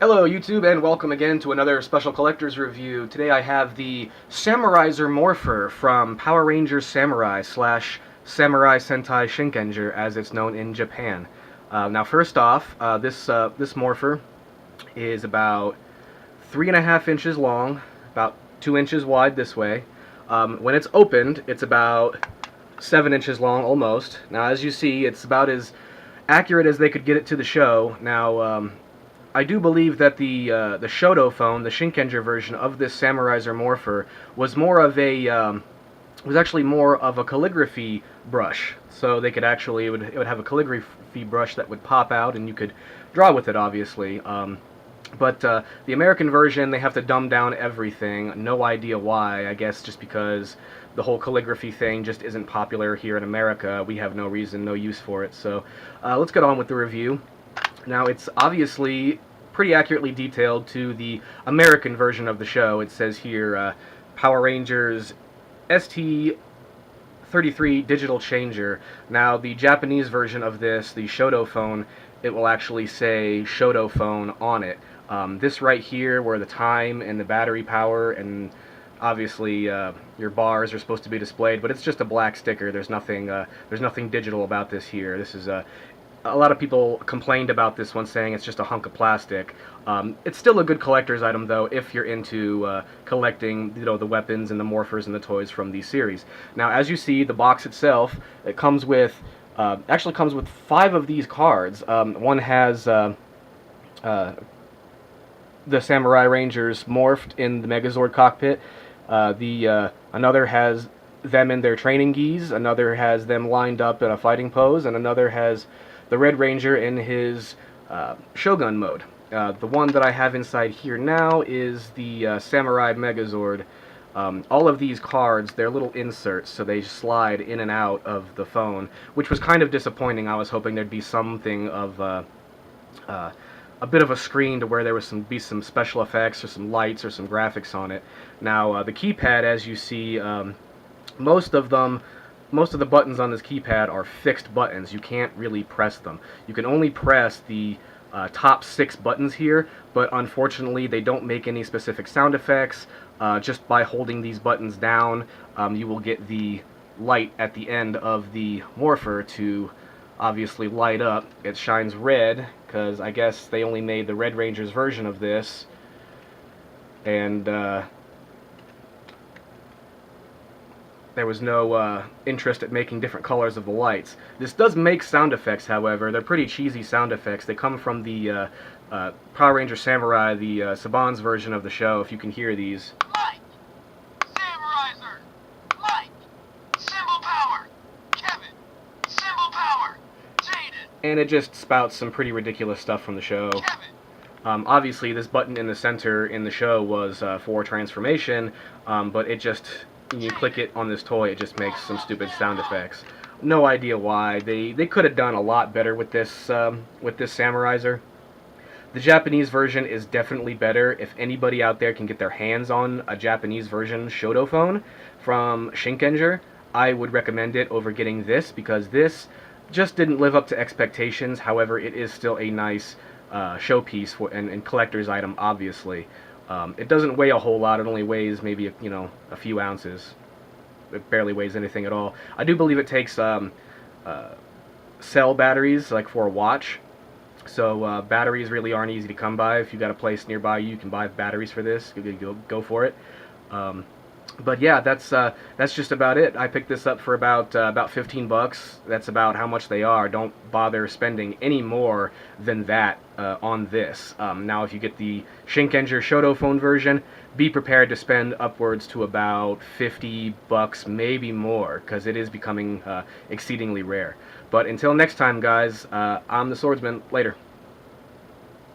Hello YouTube and welcome again to another special collector's review. Today I have the Samuraizer Morpher from Power Rangers Samurai slash Samurai Sentai Shinkenger as it's known in Japan. Now first off, this Morpher is about 3.5 inches long, about 2 inches wide this way. When it's opened, it's about 7 inches long almost. Now as you see, it's about as accurate as they could get it to the show. Now I do believe that the Shoto phone, the Shinkenger version of this Samuraizer Morpher, was more of a was actually more of a calligraphy brush. So they could actually it would have a calligraphy brush that would pop out, and you could draw with it, obviously. But the American version, they have to dumb down everything. No idea why. I guess just because the whole calligraphy thing just isn't popular here in America. We have no reason, no use for it. So let's get on with the review. Now, it's obviously pretty accurately detailed to the American version of the show. It says here, Power Rangers ST33 Digital Changer. Now, the Japanese version of this, the Shoto phone, it will actually say Shoto phone on it. This right here, where the time and the battery power and obviously your bars are supposed to be displayed, but it's just a black sticker. There's nothing digital about this here. This is a lot of people complained about this one, saying it's just a hunk of plastic. It's still a good collector's item, though, if you're into collecting, the weapons and the morphers and the toys from these series. Now, as you see, the box itself, it comes with, actually comes with 5 of these cards. One has the Samurai Rangers morphed in the Megazord cockpit. Another has them in their training gis. Another has them lined up in a fighting pose, and another has the Red Ranger in his Shogun mode. The one that I have inside here now is the Samurai Megazord. All of these cards, they're little inserts, so they slide in and out of the phone, which was kind of disappointing. I was hoping there'd be something of a bit of a screen to where there was be some special effects or some lights or some graphics on it. Now, the keypad, as you see, most of the buttons on this keypad are fixed buttons. You can't really press them. You can only press the top 6 buttons here, but unfortunately they don't make any specific sound effects. Just by holding these buttons down, you will get the light at the end of the Morpher to obviously light up. It shines red, because I guess they only made the Red Ranger's version of this, and there was no interest at making different colors of the lights. This does make sound effects, however. They're pretty cheesy sound effects. They come from the Power Ranger Samurai, the Saban's version of the show, if you can hear these. Light! Samuraizer! Light! Symbol power! Kevin! Symbol power! Jaden! And it just spouts some pretty ridiculous stuff from the show. Kevin! Obviously, this button in the center in the show was for transformation, but it just, when you click it on this toy, it just makes some stupid sound effects. No idea why. They could have done a lot better with this Samuraizer. The Japanese version is definitely better. If anybody out there can get their hands on a Japanese version Shoto phone from Shinkenger, I would recommend it over getting this, because this just didn't live up to expectations. However, it is still a nice showpiece and collector's item, obviously. It doesn't weigh a whole lot. It only weighs maybe a few ounces. It barely weighs anything at all. I do believe it takes cell batteries, like for a watch. So batteries really aren't easy to come by. If you've got a place nearby you can buy batteries for this, go for it. But yeah, that's just about it. I picked this up for about 15 bucks. That's about how much they are. Don't bother spending any more than that on this. Now, if you get the Shinkenger Shoto phone version, be prepared to spend upwards to about 50 bucks, maybe more, because it is becoming exceedingly rare. But until next time, guys, I'm the Swordsman. Later.